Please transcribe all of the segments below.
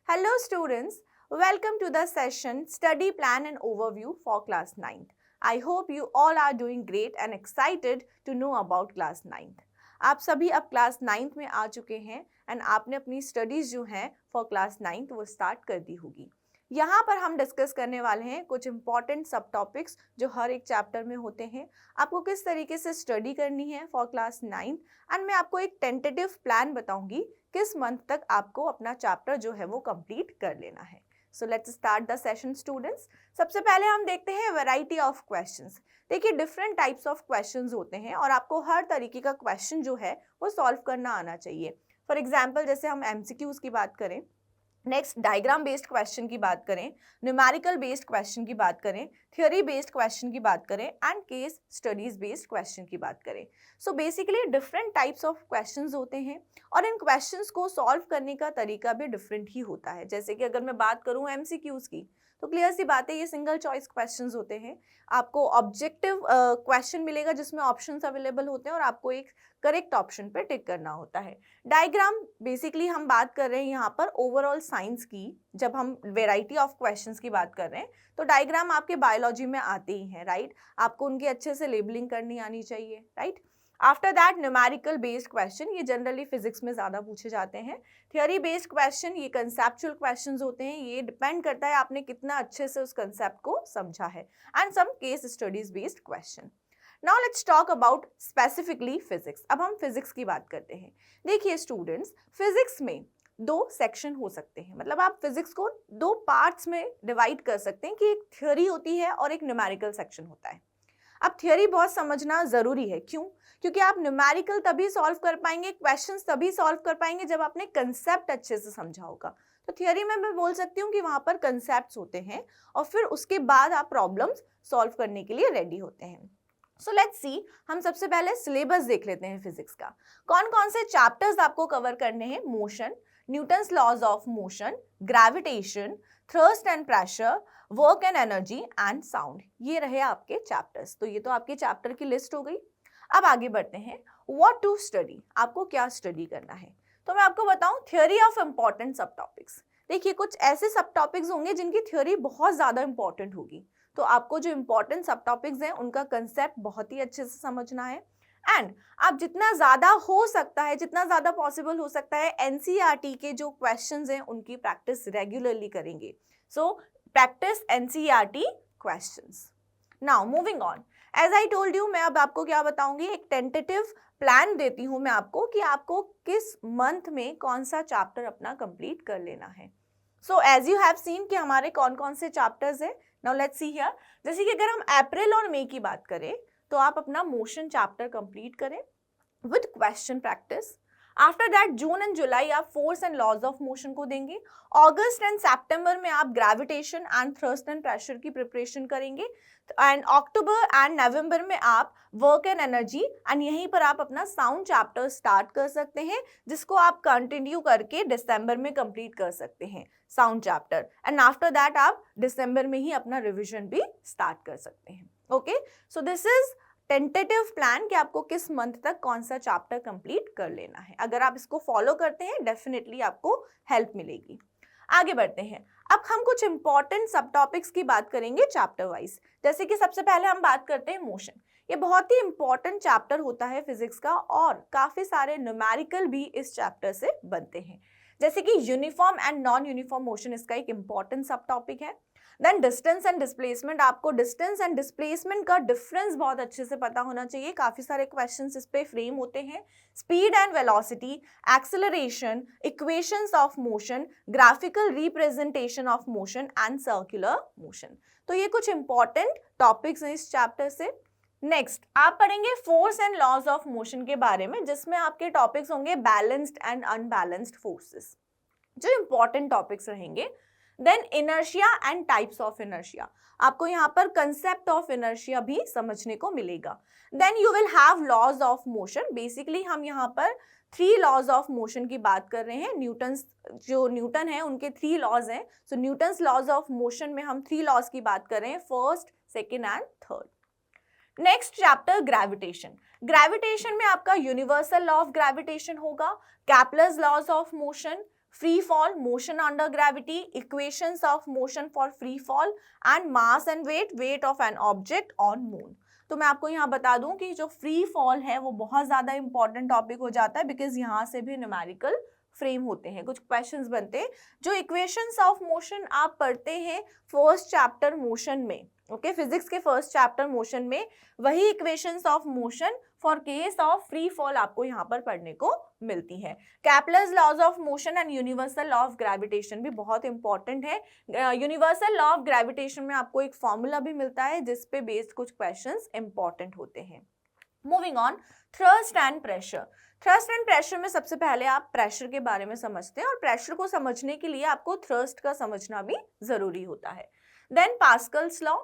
Hello students, welcome to the session Study Plan and Overview for Class 9th. I hope you all are doing great and excited to know about Class 9th. आप सभी अब class 9th में आ चुके हैं and आपने अपनी studies जो हैं फॉर क्लास 9th वो स्टार्ट कर दी होगी। यहाँ पर हम डिस्कस करने वाले हैं कुछ इंपॉर्टेंट सब टॉपिक्स जो हर एक चैप्टर में होते हैं, आपको किस तरीके से स्टडी करनी है फॉर क्लास 9th एंड मैं आपको एक टेंटेटिव प्लान बताऊंगी किस मंथ तक आपको अपना चैप्टर जो है वो कंप्लीट कर लेना है। So let's start the session students. सबसे पहले हम देखते हैं वैरायटी ऑफ क्वेश्चंस। देखिए डिफरेंट टाइप्स ऑफ क्वेश्चंस होते हैं और आपको हर तरीके का क्वेश्चन जो है वो सॉल्व करना आना चाहिए। फॉर एग्जाम्पल जैसे हम एमसीक्यूज की बात करें, नेक्स्ट डायग्राम बेस्ड क्वेश्चन की बात करें, न्यूमेरिकल बेस्ड क्वेश्चन की बात करें, थ्योरी बेस्ड क्वेश्चन की बात करें and case studies based question की बात करें। So basically different types of questions होते हैं और इन क्वेश्चंस को सॉल्व करने का तरीका भी डिफरेंट ही होता है। जैसे कि अगर मैं बात करूं एमसीक्यूज की, तो क्लियर सी बात है ये सिंगल चॉइस क्वेश्चंस होते हैं। आपको ऑब्जेक्टिव क्वेश्चन मिलेगा जिसमें ऑप्शंस अवेलेबल होते हैं और आपको एक करेक्ट ऑप्शन पे टिक करना होता है। डायग्राम बेसिकली हम बात कर रहे हैं यहाँ पर ओवरऑल साइंस की। जब हम वेराइटी ऑफ क्वेश्चंस की बात कर रहे हैं तो डायग्राम आपके बायोलॉजी में आते ही हैं, राइट। आपको उनकी अच्छे से लेबलिंग करनी आनी चाहिए, right. After that numerical based question, ये जनरली फिजिक्स में ज़्यादा पूछे जाते हैं। थ्योरी बेस्ड क्वेश्चन, ये कंसेप्चुअल क्वेश्चंस होते हैं, ये डिपेंड करता है आपने कितना अच्छे से उस कंसेप्ट को समझा है। And some case studies based question. Now let's talk about specifically physics. अब हम फिजिक्स की बात करते हैं। देखिए स्टूडेंट्स, फिजिक्स में दो सेक्शन हो सकते हैं, मतलब आप फिजिक्स को दो पार्ट्स में डिवाइड कर सकते हैं कि एक थ्योरी होती है और एक न्यूमेरिकल सेक्शन होता है। अब थ्योरी बहुत समझना जरूरी है, क्यों? क्योंकि आप न्यूमेरिकल तभी सॉल्व कर पाएंगे, क्वेश्चंस तभी सॉल्व कर पाएंगे जब आपने कंसेप्ट अच्छे से समझा होगा। तो थ्योरी में मैं बोल सकती हूँ कि वहां पर कंसेप्ट्स होते हैं और फिर उसके बाद आप प्रॉब्लम्स सॉल्व करने के लिए रेडी होते हैं। सो लेट्स सी, हम सबसे पहले सिलेबस देख लेते हैं फिजिक्स का। कौन कौन से चैप्टर्स आपको कवर करने हैं? Motion, Newton's laws of motion, gravitation, thrust and pressure, work and energy and sound. ये रहे आपके चैप्टर्स। तो ये तो आपके चैप्टर की लिस्ट हो गई। अब आगे बढ़ते हैं, व्हाट टू स्टडी, आपको क्या स्टडी करना है। तो मैं आपको बताऊं, थ्योरी ऑफ इंपॉर्टेंट सब टॉपिक्स। देखिए कुछ ऐसे सब टॉपिक्स होंगे जिनकी थ्योरी बहुत ज्यादा इंपॉर्टेंट होगी, तो आपको जो इंपॉर्टेंट सब टॉपिक्स हैं उनका कंसेप्ट बहुत ही अच्छे से समझना है। एंड आप जितना ज्यादा हो सकता है, जितना ज्यादा पॉसिबल हो सकता है, एनसीईआरटी के जो क्वेश्चंस हैं उनकी प्रैक्टिस रेगुलरली करेंगे। So practice NCERT questions. Now moving on, as I told you, मैं अब आपको क्या बताऊंगी, एक टेंटेटिव प्लान देती हूं मैं आपको कि आपको किस मंथ में कौन सा चैप्टर अपना कंप्लीट कर लेना है। So as you have seen कि हमारे कौन कौन से चैप्टर्स हैं। नाउ लेट्स सी हियर, जैसे कि अगर हम अप्रैल और मई की बात करें तो आप अपना मोशन चैप्टर कंप्लीट करें with question practice. After that June and July आप force and laws of motion को देंगे। अगस्त एंड सितंबर में आप gravitation and thrust and pressure की प्रिपरेशन करेंगे। एंड अक्टूबर एंड नवंबर में आप वर्क एंड एनर्जी, एंड यहीं पर आप अपना साउंड चैप्टर स्टार्ट कर सकते हैं, जिसको आप कंटिन्यू करके दिसंबर में कंप्लीट कर सकते हैं sound chapter. And after that आप दिसंबर में ही अपना रिविजन भी स्टार्ट कर सकते हैं। Okay, so this is tentative plan कि आपको किस मंथ तक कौन सा चैप्टर कंप्लीट कर लेना है। अगर आप इसको फॉलो करते हैं डेफिनेटली आपको हेल्प मिलेगी। आगे बढ़ते हैं, अब हम कुछ इंपॉर्टेंट सब टॉपिक्स की बात करेंगे चैप्टर वाइज। जैसे कि सबसे पहले हम बात करते हैं मोशन। ये बहुत ही इंपॉर्टेंट चैप्टर होता है फिजिक्स का और काफी सारे न्यूमेरिकल भी इस चैप्टर से बनते हैं। जैसे कि uniform and non uniform motion इसका एक इंपॉर्टेंट सब टॉपिक है। देन डिस्टेंस एंड डिस्प्लेसमेंट, आपको डिस्टेंस एंड डिस्प्लेसमेंट का डिफरेंस बहुत अच्छे से पता होना चाहिए, काफी सारे क्वेश्चंस इस पे फ्रेम होते हैं। Speed and velocity, acceleration, equations of motion, graphical representation of motion and circular motion. तो ये कुछ इंपॉर्टेंट टॉपिक्स हैं इस चैप्टर से। नेक्स्ट आप पढ़ेंगे force and laws of motion के बारे में, जिसमें आपके टॉपिक्स होंगे बैलेंस्ड एंड अनबैलेंस्ड फोर्सेस, जो इंपॉर्टेंट टॉपिक्स रहेंगे। Then inertia and types of inertia, आपको यहाँ पर कंसेप्ट ऑफ इनर्शिया भी समझने को मिलेगा। Then you will have laws of motion. Basically हम यहाँ पर 3 लॉज ऑफ मोशन की बात कर रहे हैं। न्यूटन है उनके 3 लॉज हैं। So Newton's laws of motion में हम 3 लॉज की बात कर रहे हैं, first, second and third. Next chapter gravitation. Gravitation में आपका यूनिवर्सल लॉ ऑफ ग्रेविटेशन होगा, Kepler's laws of motion, free fall, motion under gravity, equations of motion for free fall and mass and weight of an object on moon. तो मैं आपको यहाँ बता दूं कि जो फ्री फॉल है वो बहुत ज़्यादा इंपॉर्टेंट टॉपिक हो जाता है, बिकॉज यहाँ से भी न्यूमेरिकल फ्रेम होते हैं, कुछ क्वेश्चंस बनते हैं। जो इक्वेशंस ऑफ मोशन आप पढ़ते हैं फर्स्ट चैप्टर मोशन में, ओके, फिजिक्स के फर्स्ट चैप्टर मोशन में, वही equations of motion for case of free fall आपको यहाँ पर पढ़ने को मिलती है। Kepler's laws of motion and universal law of gravitation भी बहुत इंपॉर्टेंट है। यूनिवर्सल लॉ ऑफ ग्रेविटेशन में आपको एक फॉर्मूला भी मिलता है जिस पे बेस्ड कुछ क्वेश्चंस इंपॉर्टेंट होते हैं। Moving on, thrust and pressure. Thrust and pressure में सबसे पहले आप प्रेशर के बारे में समझते हैं, और प्रेशर को समझने के लिए आपको थ्रस्ट का समझना भी जरूरी होता है। Then Pascal's law,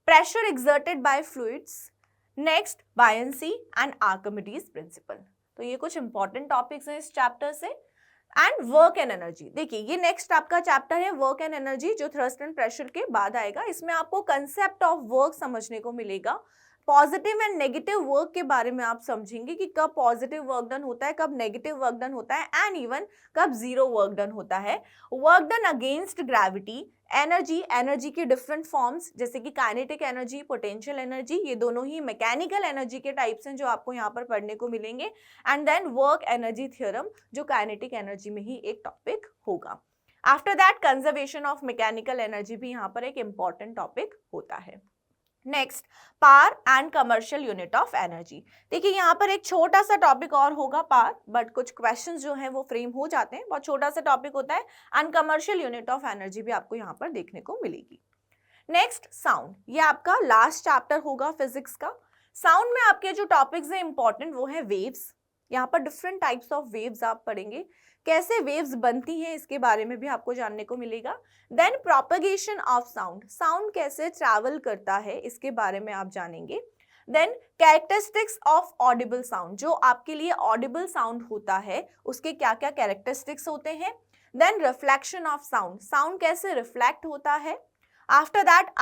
pressure exerted by fluids, next buoyancy and Archimedes principle. तो ये कुछ इंपॉर्टेंट टॉपिक्स हैं इस चैप्टर से। एंड वर्क एंड एनर्जी, देखिए ये नेक्स्ट आपका चैप्टर है वर्क एंड एनर्जी, जो थ्रस्ट एंड प्रेशर के बाद आएगा। इसमें आपको कंसेप्ट ऑफ वर्क समझने को मिलेगा। पॉजिटिव एंड नेगेटिव वर्क के बारे में आप समझेंगे कि कब पॉजिटिव वर्क डन होता है, कब नेगेटिव वर्क डन होता है, एंड इवन कब जीरो वर्क डन होता है। Work done against gravity, energy के डिफरेंट फॉर्म्स, जैसे कि काइनेटिक एनर्जी, पोटेंशियल एनर्जी, ये दोनों ही मैकेनिकल एनर्जी के टाइप्स हैं जो आपको यहाँ पर पढ़ने को मिलेंगे। And then work energy theorem, जो काइनेटिक एनर्जी में ही एक टॉपिक होगा। After that conservation of mechanical energy भी यहाँ पर एक इंपॉर्टेंट टॉपिक होता है। Next, power and commercial unit of energy. देखिए यहाँ पर एक छोटा सा टॉपिक और होगा पावर, बट कुछ क्वेश्चंस जो हैं वो फ्रेम हो जाते हैं, बहुत छोटा सा टॉपिक होता है। And commercial unit of energy भी आपको यहाँ पर देखने को मिलेगी। नेक्स्ट, साउंड, ये आपका लास्ट चैप्टर होगा फिजिक्स का। साउंड में आपके जो टॉपिक्स हैं इंपॉर्टेंट वो है वेव्स। यहाँ पर डिफरेंट टाइप्स ऑफ वेव्स आप पढ़ेंगे, कैसे वेव्स बनती हैं इसके बारे में भी आपको जानने को मिलेगा। Then propagation of sound, sound कैसे ट्रैवल करता है इसके बारे में आप जानेंगे। Then characteristics of audible sound, जो आपके लिए ऑडिबल साउंड होता है उसके क्या क्या कैरेक्टरिस्टिक्स होते हैं। Then reflection of sound, sound कैसे रिफ्लेक्ट होता है। After that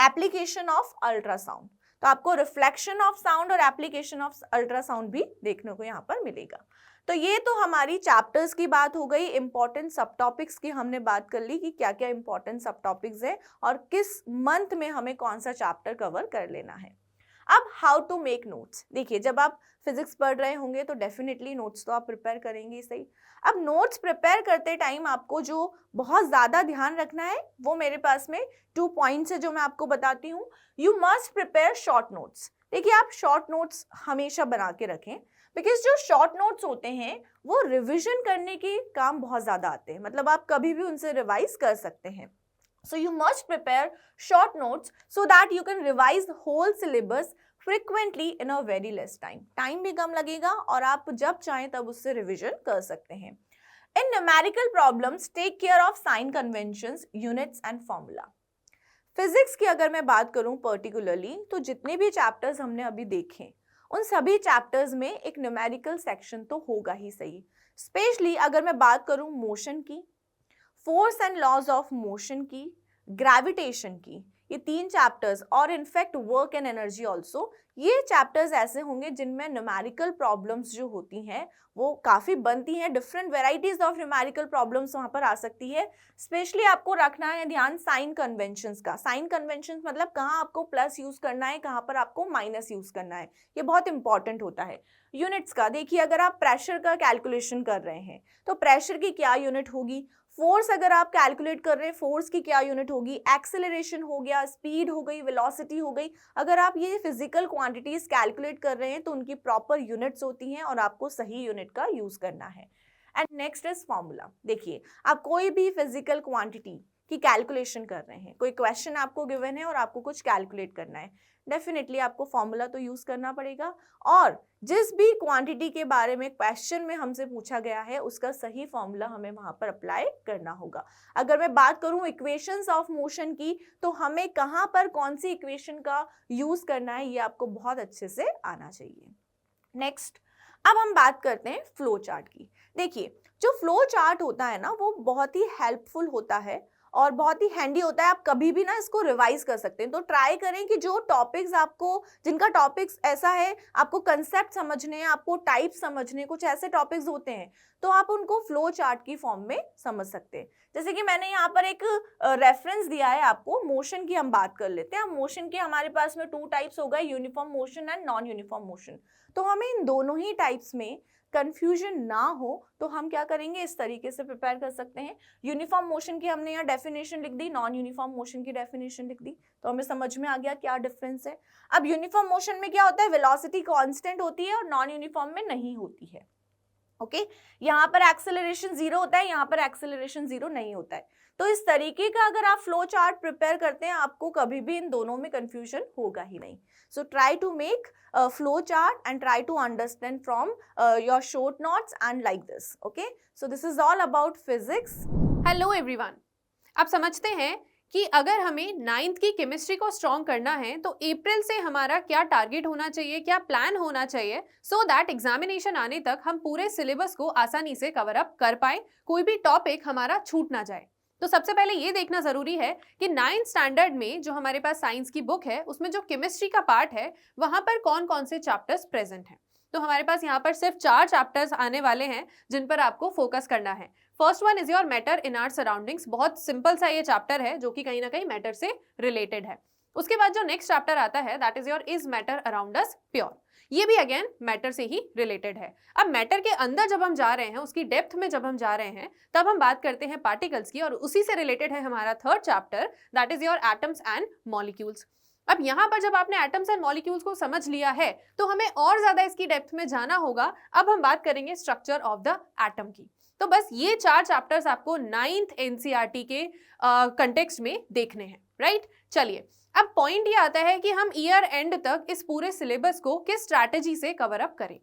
application of ultrasound, तो आपको रिफ्लेक्शन ऑफ साउंड और एप्लीकेशन ऑफ अल्ट्रासाउंड भी देखने को यहाँ पर मिलेगा। तो ये तो हमारी चैप्टर्स की बात हो गई, इंपॉर्टेंट सब टॉपिक्स की हमने बात कर ली कि क्या क्या इंपॉर्टेंट सब टॉपिक्स है और किस मंथ में हमें कौन सा चैप्टर कवर कर लेना है। अब हाउ टू मेक नोट्स, देखिए जब आप फिजिक्स पढ़ रहे होंगे तो डेफिनेटली नोट्स तो आप प्रिपेयर करेंगे सही। अब नोट्स प्रिपेयर करते टाइम आपको जो बहुत ज़्यादा ध्यान रखना है वो मेरे पास में 2 पॉइंट्स है जो मैं आपको बताती हूँ। You must prepare short notes. देखिए आप शॉर्ट नोट्स हमेशा बना के रखें, बिकॉज जो शॉर्ट नोट्स होते हैं वो रिविजन करने के काम बहुत ज़्यादा आते हैं, मतलब आप कभी भी उनसे रिवाइज कर सकते हैं। So you must prepare short notes so that you can revise the whole syllabus frequently in a very less time. Time भी कम लगेगा और आप जब चाहें तब उससे रिविजन कर सकते हैं। In numerical problems, take care of sign conventions, units and formula. Physics की अगर मैं बात करूं पर्टिकुलरली, तो जितने भी चैप्टर्स हमने अभी देखे उन सभी चैप्टर्स में एक न्यूमेरिकल सेक्शन तो होगा ही सही। स्पेशली अगर मैं बात करूं मोशन की, force and laws of motion की, ग्रेविटेशन की, ये 3 चैप्टर्स, और in fact work and energy also, ये चैप्टर्स ऐसे होंगे जिनमें न्यूमेरिकल प्रॉब्लम्स जो होती हैं वो काफ़ी बनती हैं। Different varieties of numerical problems वहाँ पर आ सकती है। स्पेशली आपको रखना है ध्यान साइन कन्वेंशंस का। साइन कन्वेंशंस मतलब कहाँ आपको प्लस यूज़ करना है, कहाँ पर आपको माइनस यूज़ करना है, ये बहुत इंपॉर्टेंट होता है। यूनिट्स का देखिए, अगर आप प्रेशर का कैलकुलेशन कर रहे हैं तो प्रेशर की क्या यूनिट होगी, फोर्स अगर आप कैलकुलेट कर रहे हैं फोर्स की क्या यूनिट होगी, एक्सेलरेशन हो गया, स्पीड हो गई, वेलोसिटी हो गई। अगर आप ये फिजिकल क्वांटिटीज कैलकुलेट कर रहे हैं तो उनकी प्रॉपर यूनिट्स होती हैं और आपको सही यूनिट का यूज करना है। And next is formula. देखिए आप कोई भी फिजिकल क्वांटिटी की कैलकुलेशन कर रहे हैं, कोई क्वेश्चन आपको गिवन है और आपको कुछ कैलकुलेट करना है, डेफिनेटली आपको फॉर्मूला तो यूज करना पड़ेगा। और जिस भी क्वांटिटी के बारे में क्वेश्चन में हमसे पूछा गया है उसका सही फॉर्मूला हमें वहां पर अप्लाई करना होगा। अगर मैं बात करूं इक्वेशंस ऑफ मोशन की, तो हमें कहां पर कौन सी इक्वेशन का यूज करना है ये आपको बहुत अच्छे से आना चाहिए। नेक्स्ट, अब हम बात करते हैं फ्लो चार्ट की। देखिए जो फ्लो चार्ट होता है ना वो बहुत ही हेल्पफुल होता है और बहुत ही हैंडी होता है, आप कभी भी ना इसको रिवाइज कर सकते हैं। तो ट्राई करें कि जो टॉपिक्स आपको, जिनका टॉपिक्स ऐसा है, आपको कंसेप्ट समझने हैं, आपको टाइप समझने, कुछ ऐसे टॉपिक्स होते हैं तो आप उनको फ्लो चार्ट की फॉर्म में समझ सकते हैं। जैसे कि मैंने यहाँ पर एक रेफरेंस दिया है आपको, मोशन की हम बात कर लेते हैं। मोशन के हमारे पास में 2 टाइप्स हो गए, uniform motion and non uniform motion. तो हमें इन दोनों ही टाइप्स में कंफ्यूजन ना हो तो हम क्या करेंगे, इस तरीके से प्रिपेयर कर सकते हैं। यूनिफॉर्म मोशन की हमने यहाँ डेफिनेशन लिख दी, नॉन यूनिफॉर्म मोशन की डेफिनेशन लिख दी, तो हमें समझ में आ गया क्या डिफरेंस है। अब यूनिफॉर्म मोशन में क्या होता है, वेलोसिटी कांस्टेंट होती है और नॉन यूनिफॉर्म में नहीं होती है। ओके, यहाँ पर एक्सेलरेशन 0 होता है, यहाँ पर एक्सेलरेशन 0 नहीं होता है। तो इस तरीके का अगर आप फ्लो चार्ट प्रिपेयर करते हैं, आपको कभी भी इन दोनों में कंफ्यूजन होगा ही नहीं। So try to make flow chart and try to understand from your short notes and like this. Okay, so this is all about physics. Hello everyone, आप समझते हैं कि अगर हमें 9th की केमिस्ट्री को स्ट्रॉन्ग करना है तो अप्रैल से हमारा क्या टारगेट होना चाहिए, क्या प्लान होना चाहिए, सो दैट एग्जामिनेशन आने तक हम पूरे सिलेबस को आसानी से कवर अप कर पाए, कोई भी टॉपिक हमारा छूट ना जाए। तो सबसे पहले ये देखना जरूरी है कि 9th स्टैंडर्ड में जो हमारे पास साइंस की बुक है उसमें जो केमिस्ट्री का पार्ट है वहां पर कौन कौन से चैप्टर्स प्रेजेंट हैं। तो हमारे पास यहाँ पर सिर्फ 4 चैप्टर्स आने वाले हैं जिन पर आपको फोकस करना है। First one is your matter in our surroundings. बहुत सिंपल सा ये चैप्टर है जो कि कहीं ना कहीं मैटर से रिलेटेड है। उसके बाद जो नेक्स्ट चैप्टर आता है that is your is matter around us pure. ये भी अगेन मैटर से ही रिलेटेड है। अब मैटर के अंदर जब हम जा रहे हैं, उसकी डेप्थ में जब हम जा रहे हैं, तब हम बात करते हैं पार्टिकल्स की, और उसी से रिलेटेड है हमारा third chapter that is your atoms and molecules. अब यहाँ पर जब आपने एटम्स एंड मॉलिक्यूल्स को समझ लिया है तो हमें और ज्यादा इसकी डेप्थ में जाना होगा। अब हम बात करेंगे स्ट्रक्चर ऑफ द एटम की। तो बस ये 4 चैप्टर्स आपको 9th एनसीईआरटी के कंटेक्स्ट में देखने हैं, राइट। चलिए, अब पॉइंट ये आता है कि हम ईयर एंड तक इस पूरे सिलेबस को किस स्ट्रैटेजी से कवर अप करें।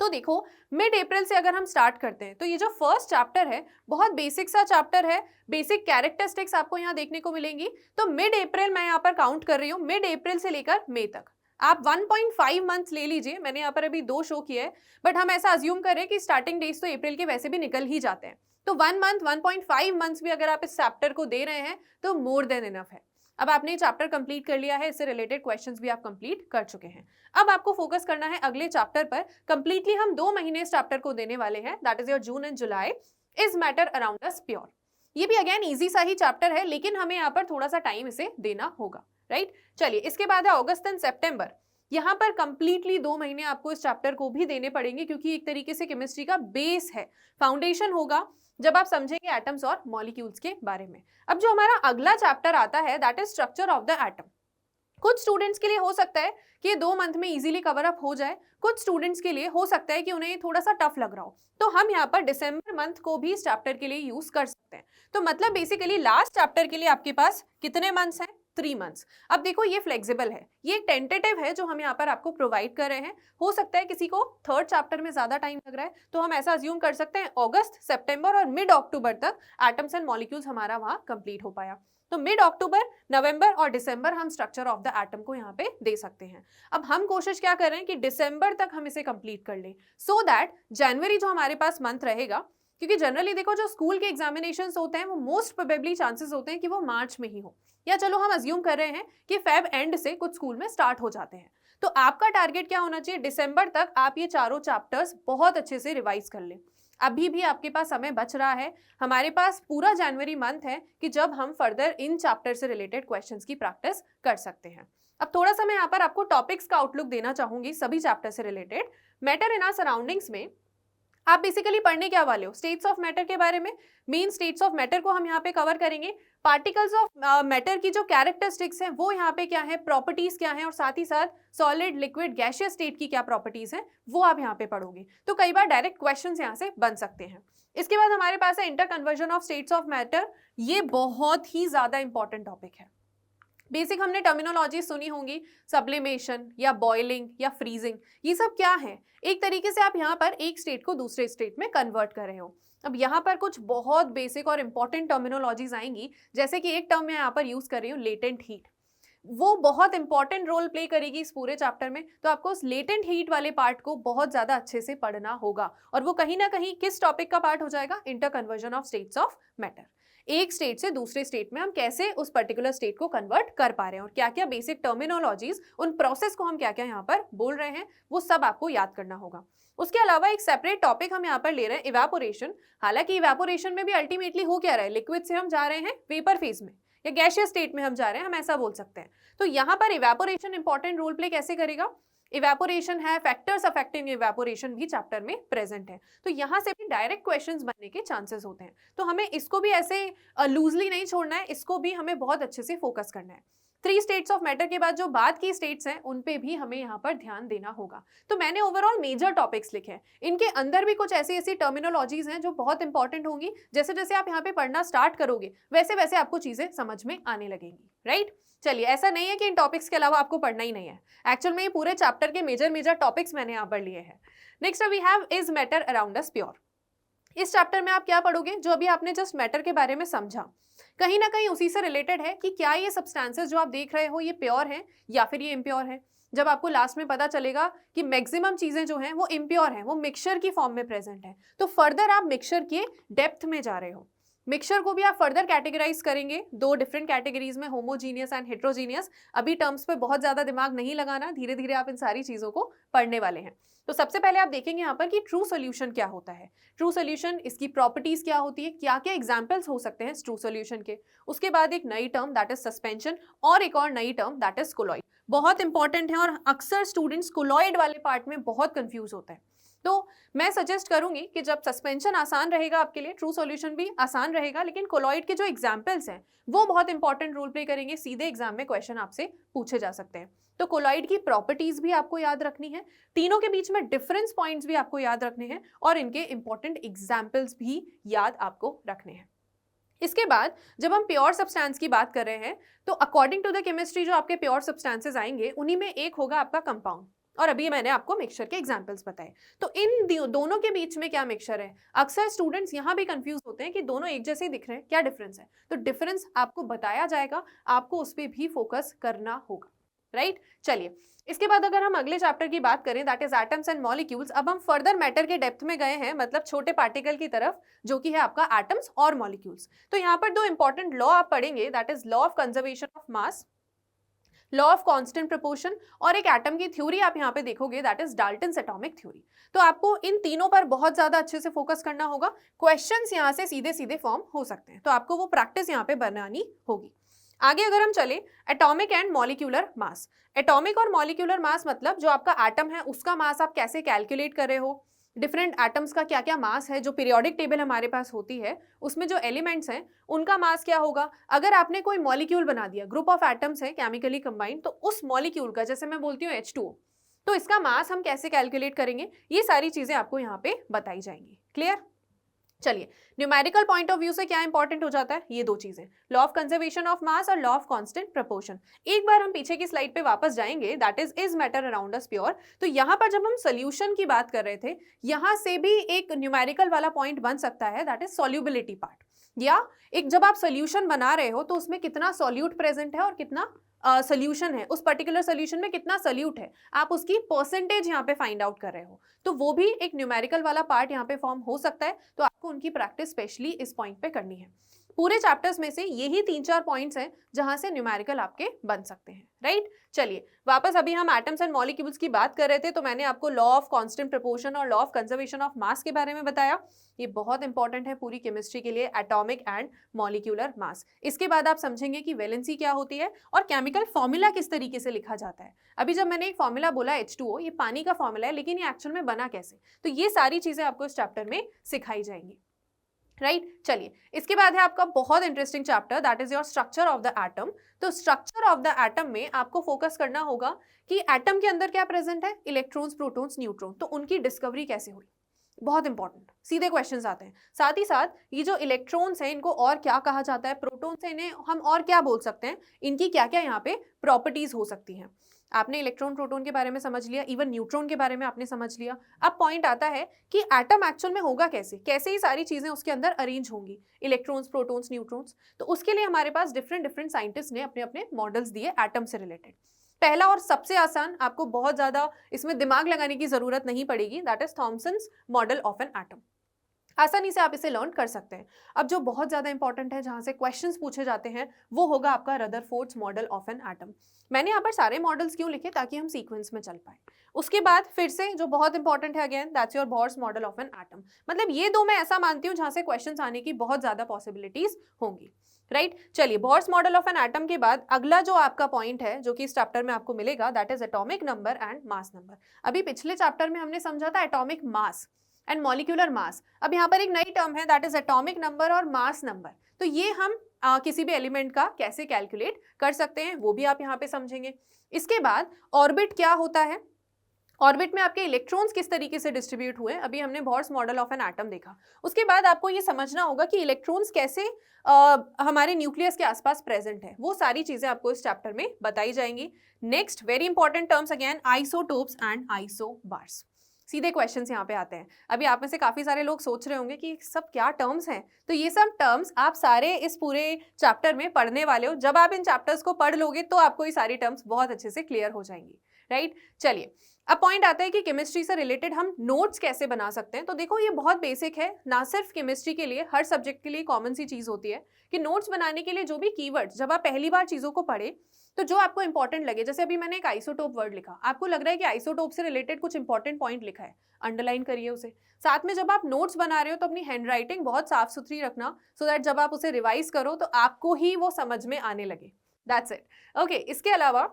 तो देखो, मिड अप्रैल से अगर हम स्टार्ट करते हैं तो ये जो फर्स्ट चैप्टर है बहुत बेसिक सा चैप्टर है, बेसिक कैरेक्टरिस्टिक्स आपको यहाँ देखने को मिलेंगी। तो मिड अप्रैल मैं यहाँ पर काउंट कर रही हूँ, मिड अप्रैल से लेकर मई तक आप 1.5 मंथ्स ले लीजिए। मैंने यहाँ पर अभी 2 शो किए हैं, बट हम ऐसा अज्यूम करें कि स्टार्टिंग डेज तो अप्रैल के वैसे भी निकल ही जाते हैं, तो 1 मंथ 1.5 मंथ्स भी अगर आप इस चैप्टर को दे रहे हैं तो मोर देन इनफ है। अब आपने चैप्टर कंप्लीट कर लिया है, इससे रिलेटेड क्वेश्चंस भी आप कंप्लीट कर चुके हैं। अब आपको फोकस करना है अगले चैप्टर पर। कंप्लीटली हम 2 महीने इस चैप्टर को देने वाले हैं, that is your June and July, is matter around us pure. ये भी अगेन इजी सा ही चैप्टर है, लेकिन हमें यहाँ पर थोड़ा सा टाइम इसे देना होगा, राइट। चलिए, इसके बाद है अगस्त एंड सेप्टेम्बर। यहाँ पर कंप्लीटली 2 महीने आपको इस चैप्टर को भी देने पड़ेंगे, क्योंकि एक तरीके से केमिस्ट्री का बेस है, फाउंडेशन होगा जब आप समझेंगे एटम्स और मॉलिक्यूल्स के बारे में। अब जो हमारा अगला चैप्टर आता है that is structure of the atom. कुछ स्टूडेंट्स के लिए हो सकता है कि 2 मंथ में इजीली कवर अप हो जाए, कुछ स्टूडेंट्स के लिए हो सकता है कि उन्हें थोड़ा सा टफ लग रहा हो, तो हम यहाँ पर दिसंबर मंथ को भी इस चैप्टर के लिए यूज कर सकते हैं। तो मतलब बेसिकली लास्ट चैप्टर के लिए आपके पास कितने मंथ्स हैं, 3 मंथ्स। अब देखो, ये फ्लेक्सिबल है, ये टेंटेटिव है जो हम यहाँ पर आपको प्रोवाइड कर रहे हैं। हो सकता है किसी को थर्ड चैप्टर में ज्यादा टाइम लग रहा है, तो हम ऐसा अज्यूम कर सकते हैं अगस्त, सितंबर और मिड अक्टूबर तक एटम्स एंड मॉलिक्यूल्स हमारा वहां कंप्लीट हो पाया। तो मिड अक्टूबर, नवंबर और दिसंबर हम स्ट्रक्चर ऑफ द एटम को यहाँ पे दे सकते हैं। अब हम कोशिश क्या कर रहे हैं कि दिसंबर तक हम इसे कंप्लीट कर लें, सो दैट जनवरी जो हमारे पास मंथ रहेगा, क्योंकि जनरली देखो जो स्कूल के एग्जामिनेशंस होते हैं वो मोस्ट प्रोबेबली चांसेस होते हैं कि वो मार्च में ही हो, या चलो हम अज्यूम कर रहे हैं कि फेब एंड से कुछ स्कूल में स्टार्ट हो जाते हैं। तो आपका टारगेट क्या होना चाहिए, दिसंबर तक आप ये चारों चैप्टर्स बहुत अच्छे से रिवाइज कर लें। अभी भी आपके पास समय बच रहा है, हमारे पास पूरा जनवरी मंथ है कि जब हम फर्दर इन चैप्टर से रिलेटेड क्वेश्चंस की प्रैक्टिस कर सकते हैं। अब थोड़ा सा मैं यहाँ पर आपको टॉपिक्स का आउटलुक देना चाहूंगी सभी चैप्टर से related. Matter in our surroundings में आप बेसिकली पढ़ने क्या वाले हो, स्टेट्स ऑफ मैटर के बारे में। मेन स्टेट्स ऑफ मैटर को हम यहाँ पे कवर करेंगे। पार्टिकल्स ऑफ मैटर की जो कैरेक्टरिस्टिक्स हैं वो यहाँ पे क्या है, प्रॉपर्टीज क्या है, और साथ ही साथ सॉलिड, लिक्विड, गैसियस स्टेट की क्या प्रॉपर्टीज हैं वो आप यहाँ पे पढ़ोगे। तो कई बार डायरेक्ट क्वेश्चंस यहाँ से बन सकते हैं। इसके बाद हमारे पास है inter conversion of states of matter. ये बहुत ही ज्यादा इंपॉर्टेंट टॉपिक है। बेसिक हमने टर्मिनोलॉजी सुनी होंगी, सब्लिमेशन या बॉइलिंग या फ्रीजिंग, ये सब क्या है, एक तरीके से आप यहाँ पर एक स्टेट को दूसरे स्टेट में कन्वर्ट कर रहे हो। अब यहाँ पर कुछ बहुत बेसिक और इंपॉर्टेंट टर्मिनोलॉजीज आएंगी, जैसे कि एक टर्म मैं यहाँ पर यूज कर रही हूँ, लेटेंट हीट। वो बहुत इंपॉर्टेंट रोल प्ले करेगी इस पूरे चैप्टर में, तो आपको उस लेटेंट हीट वाले पार्ट को बहुत ज्यादा अच्छे से पढ़ना होगा, और वो कहीं ना कहीं किस टॉपिक का पार्ट हो जाएगा, inter conversion of states of matter. एक स्टेट से दूसरे स्टेट में हम कैसे उस पर्टिकुलर स्टेट को कन्वर्ट कर पा रहे हैं और क्या क्या बेसिक टर्मिनोलॉजीज, उन प्रोसेस को हम क्या क्या यहाँ पर बोल रहे हैं, वो सब आपको याद करना होगा। उसके अलावा एक सेपरेट टॉपिक हम यहाँ पर ले रहे हैं इवेपोरेशन। हालांकि इवेपोरेशन में भी अल्टीमेटली हो क्या रहा है, लिक्विड से हम जा रहे हैं वेपर फेज में या गैसियस स्टेट में हम जा रहे हैं, हम ऐसा बोल सकते हैं। तो यहाँ पर इवेपोरेशन इंपॉर्टेंट रोल प्ले कैसे करेगा, इवेपोरेशन है, फैक्टर्स अफेक्टिंग इवेपोरेशन भी चैप्टर में प्रेजेंट है। तो यहाँ से भी डायरेक्ट क्वेश्चंस बनने के चांसेस होते हैं। तो हमें इसको भी ऐसे लूजली नहीं छोड़ना है, इसको भी हमें बहुत अच्छे से फोकस करना है। 3 स्टेट्स ऑफ मैटर के बाद जो बाद की स्टेट्स हैं उन पे भी हमें यहाँ पर ध्यान देना होगा। तो मैंने ओवरऑल मेजर टॉपिक्स लिखे हैं, इनके अंदर भी कुछ ऐसी ऐसी टर्मिनोलॉजीज हैं जो बहुत इंपॉर्टेंट होंगी। जैसे जैसे आप यहाँ पे पढ़ना स्टार्ट करोगे वैसे वैसे आपको चीजें समझ में आने लगेंगी, राइट। चलिए, ऐसा नहीं है कि इन टॉपिक्स के अलावा आपको पढ़ना ही नहीं है, एक्चुअल में ये पूरे चैप्टर के मेजर टॉपिक्स मैंने यहाँ पर लिए हैं। Next we have is matter around us pure. इस चैप्टर में आप क्या पढ़ोगे, जो अभी आपने जस्ट मैटर के बारे में समझा, कहीं ना कहीं उसी से रिलेटेड है कि क्या ये सब्सटेंसेस जो आप देख रहे हो ये प्योर हैं या फिर ये इम्प्योर हैं। जब आपको लास्ट में पता चलेगा कि मैक्सिमम चीजें जो हैं वो इम्प्योर हैं, वो मिक्सचर की फॉर्म में प्रेजेंट है, तो फर्दर आप मिक्सचर के डेप्थ में जा रहे हो। मिक्सचर को भी आप फर्दर कैटेगराइज करेंगे 2 डिफरेंट कैटेगरीज में, होमोजीनियस एंड हेट्रोजीनियस। अभी टर्म्स पे बहुत ज्यादा दिमाग नहीं लगाना, धीरे धीरे आप इन सारी चीजों को पढ़ने वाले हैं। तो सबसे पहले आप देखेंगे यहाँ पर कि ट्रू सोल्यूशन क्या होता है, ट्रू सोल्यूशन, इसकी प्रॉपर्टीज क्या होती है, क्या क्या एग्जाम्पल्स हो सकते हैं ट्रू सोल्यूशन के। उसके बाद एक नई टर्म दैट इज सस्पेंशन और एक और नई टर्म दैट इज कोलॉइड। बहुत इंपॉर्टेंट है और अक्सर स्टूडेंट्स कोलॉइड वाले पार्ट में बहुत कंफ्यूज होता है। तो मैं सजेस्ट करूंगी कि जब सस्पेंशन आसान रहेगा आपके लिए, ट्रू सॉल्यूशन भी आसान रहेगा, लेकिन कोलॉइड के जो एग्जांपल्स हैं वो बहुत इंपॉर्टेंट रोल प्ले करेंगे, सीधे एग्जाम में क्वेश्चन आपसे पूछे जा सकते हैं। तो कोलॉइड की प्रॉपर्टीज भी आपको याद रखनी है, तीनों के बीच में डिफरेंस पॉइंट्स भी आपको याद रखने हैं और इनके इंपॉर्टेंट एग्जाम्पल्स भी याद आपको रखने हैं। इसके बाद जब हम प्योर सब्सटेंस की बात कर रहे हैं तो अकॉर्डिंग टू द केमिस्ट्री जो आपके प्योर सब्सटेंसेस आएंगे उन्हीं में एक होगा आपका कंपाउंड, और अभी मैंने आपको मिक्सचर के एग्जांपल्स बताए। तो इन दोनों के बीच में क्या मिक्सचर है, अक्सर स्टूडेंट्स यहाँ भी कंफ्यूज होते हैं कि दोनों एक जैसे ही दिख रहे हैं, क्या डिफरेंस है। तो डिफरेंस आपको बताया जाएगा, आपको उस पर भी फोकस करना होगा, राइट। चलिए, इसके बाद अगर हम अगले चैप्टर की बात करें that is atoms and molecules, अब हम फर्दर मैटर के डेप्थ में गए हैं, मतलब छोटे पार्टिकल की तरफ, जो कि है आपका एटम्स और मॉलिक्यूल्स। तो यहाँ पर 2 इंपॉर्टेंट लॉ आप पढ़ेंगे, that is law of conservation of mass, law of constant proportion, और एक एटम की थ्योरी आप यहाँ पे देखोगे that is Dalton's atomic theory. तो आपको इन तीनों पर बहुत ज्यादा अच्छे से फोकस करना होगा, क्वेश्चंस यहाँ से सीधे सीधे फॉर्म हो सकते हैं, तो आपको वो प्रैक्टिस यहाँ पे बनानी होगी। आगे अगर हम चले, atomic and molecular mass. Atomic और मॉलिक्यूलर मास मतलब जो आपका एटम है उसका मास आप कैसे कैलकुलेट कर रहे हो, डिफरेंट एटम्स का क्या क्या मास है, जो पीरियोडिक टेबल हमारे पास होती है उसमें जो एलिमेंट्स हैं उनका मास क्या होगा। अगर आपने कोई मॉलिक्यूल बना दिया, ग्रुप ऑफ एटम्स है केमिकली कंबाइंड, तो उस मॉलिक्यूल का, जैसे मैं बोलती हूँ H2O, तो इसका मास हम कैसे कैलकुलेट करेंगे, ये सारी चीजें आपको यहाँ पे बताई जाएंगी। क्लियर। चलिए, न्यूमेरिकल पॉइंट ऑफ व्यू से क्या इंपॉर्टेंट हो जाता है, ये 2 चीजें, law of conservation of mass और लॉ ऑफ कांस्टेंट प्रोपोर्शन। एक बार हम पीछे की स्लाइड पे वापस जाएंगे, that is matter around us pure. तो यहाँ पर जब हम सोल्यूशन की बात कर रहे थे, यहाँ से भी एक न्यूमेरिकल वाला पॉइंट बन सकता है, दैट इज सॉल्युबिलिटी पार्ट, या एक जब आप सोल्यूशन बना रहे हो तो उसमें कितना सॉल्यूट प्रेजेंट है और कितना सोल्यूशन है, उस पर्टिकुलर सोल्यूशन में कितना सोल्यूट है, आप उसकी परसेंटेज यहाँ पे फाइंड आउट कर रहे हो, तो वो भी एक न्यूमेरिकल वाला पार्ट यहाँ पे फॉर्म हो सकता है। तो आपको उनकी प्रैक्टिस स्पेशली इस पॉइंट पे करनी है। पूरे चैप्टर्स में से यही 3-4 पॉइंट्स हैं जहां से न्यूमेरिकल आपके बन सकते हैं, राइट। चलिए वापस, अभी हम एटम्स एंड मॉलिक्यूल्स की बात कर रहे थे, तो मैंने आपको लॉ ऑफ कांस्टेंट प्रोपोर्शन और law of conservation of mass के बारे में बताया। ये बहुत इंपॉर्टेंट है पूरी केमिस्ट्री के लिए, एटॉमिक एंड मॉलिक्यूलर मास। इसके बाद आप समझेंगे कि वैलेंसी क्या होती है और केमिकल फॉर्मूला किस तरीके से लिखा जाता है। अभी जब मैंने एक फॉर्मूला बोला H2O, ये पानी का फॉर्मूला है, लेकिन ये एक्चुअल में बना कैसे, तो ये सारी चीजें आपको इस चैप्टर में सिखाई जाएंगी, राइट। चलिए, इसके बाद है आपका बहुत interesting chapter, that is your structure of the atom. तो स्ट्रक्चर ऑफ द एटम में आपको फोकस करना होगा कि एटम के अंदर क्या प्रेजेंट है, इलेक्ट्रॉन्स, प्रोटॉन्स, न्यूट्रॉन, तो उनकी डिस्कवरी कैसे हुई, बहुत इंपॉर्टेंट, सीधे क्वेश्चंस आते हैं। साथ ही साथ ये जो इलेक्ट्रॉन्स हैं इनको और क्या कहा जाता है, प्रोटॉन्स हैं इन्हें हम और क्या बोल सकते हैं, इनकी क्या क्या यहाँ पे प्रॉपर्टीज हो सकती हैं। आपने इलेक्ट्रॉन प्रोटॉन के बारे में समझ लिया, इवन न्यूट्रॉन के बारे में आपने समझ लिया। अब पॉइंट आता है कि एटम एक्चुअल में होगा कैसे, कैसे ही सारी चीजें उसके अंदर अरेंज होंगी, इलेक्ट्रॉन्स, प्रोटॉन्स, न्यूट्रॉन्स। तो उसके लिए हमारे पास डिफरेंट साइंटिस्ट ने अपने अपने मॉडल्स दिए एटम से रिलेटेड। पहला और सबसे आसान, आपको बहुत ज्यादा इसमें दिमाग लगाने की जरूरत नहीं पड़ेगी, that is Thomson's model of an atom. आसानी से आप इसे लर्न कर सकते हैं। अब जो बहुत ज़्यादा इंपॉर्टेंट है, जहाँ से क्वेश्चंस पूछे जाते हैं, वो होगा आपका Rutherford's model of an atom. मैंने यहाँ पर सारे मॉडल्स क्यों लिखे, ताकि हम सीक्वेंस में चल पाए। उसके बाद फिर से जो बहुत इंपॉर्टेंट है, again that's your Bohr's model of an atom. मतलब ये दो मैं ऐसा मानती हूँ जहाँ से क्वेश्चंस आने की बहुत ज़्यादा पॉसिबिलिटीज होंगी, राइट। चलिए, Bohr's model of an atom के बाद अगला जो आपका पॉइंट है, जो कि इस चैप्टर में आपको मिलेगा, that is atomic number and mass number. अभी पिछले चैप्टर में हमने समझा था atomic mass and molecular mass. अब यहाँ पर एक नई टर्म है, दैट इज एटॉमिक नंबर और मास नंबर। तो ये हम किसी भी एलिमेंट का कैसे कैलकुलेट कर सकते हैं, वो भी आप यहाँ पे समझेंगे। इसके बाद ऑर्बिट क्या होता है, ऑर्बिट में आपके इलेक्ट्रॉन्स किस तरीके से डिस्ट्रीब्यूट हुए, अभी हमने Bohr's model of an atom देखा। उसके बाद आपको ये समझना होगा कि इलेक्ट्रॉन्स कैसे हमारे न्यूक्लियस के आसपास प्रेजेंट है, वो सारी चीजें आपको इस चैप्टर में बताई जाएंगी। Next very important terms again, isotopes and isobars. सीधे क्वेश्चंस यहाँ पे आते हैं। अभी आप में से काफी सारे लोग सोच रहे होंगे कि सब क्या टर्म्स हैं, तो ये सब टर्म्स आप सारे इस पूरे चैप्टर में पढ़ने वाले हो। जब आप इन चैप्टर्स को पढ़ लोगे तो आपको ये सारी टर्म्स बहुत अच्छे से क्लियर हो जाएंगी, राइट। चलिए, अब पॉइंट आता है कि केमिस्ट्री से रिलेटेड हम नोट्स कैसे बना सकते हैं। तो देखो, ये बहुत बेसिक है, ना सिर्फ केमिस्ट्री के लिए, हर सब्जेक्ट के लिए कॉमन सी चीज होती है कि नोट्स बनाने के लिए जो भी कीवर्ड्स, जब आप पहली बार चीजों को पढ़े तो जो आपको इंपॉर्टेंट लगे, जैसे अभी मैंने एक आइसोटोप वर्ड लिखा, आपको लग रहा है कि आइसोटोप से रिलेटेड कुछ इंपॉर्टेंट पॉइंट लिखा है, अंडरलाइन करिए उसे। साथ में जब आप नोट्स बना रहे हो तो अपनी हैंडराइटिंग बहुत साफ सुथरी रखना, सो दैट जब आप उसे रिवाइज करो तो आपको ही वो समझ में आने लगे। That's it, okay. इसके अलावा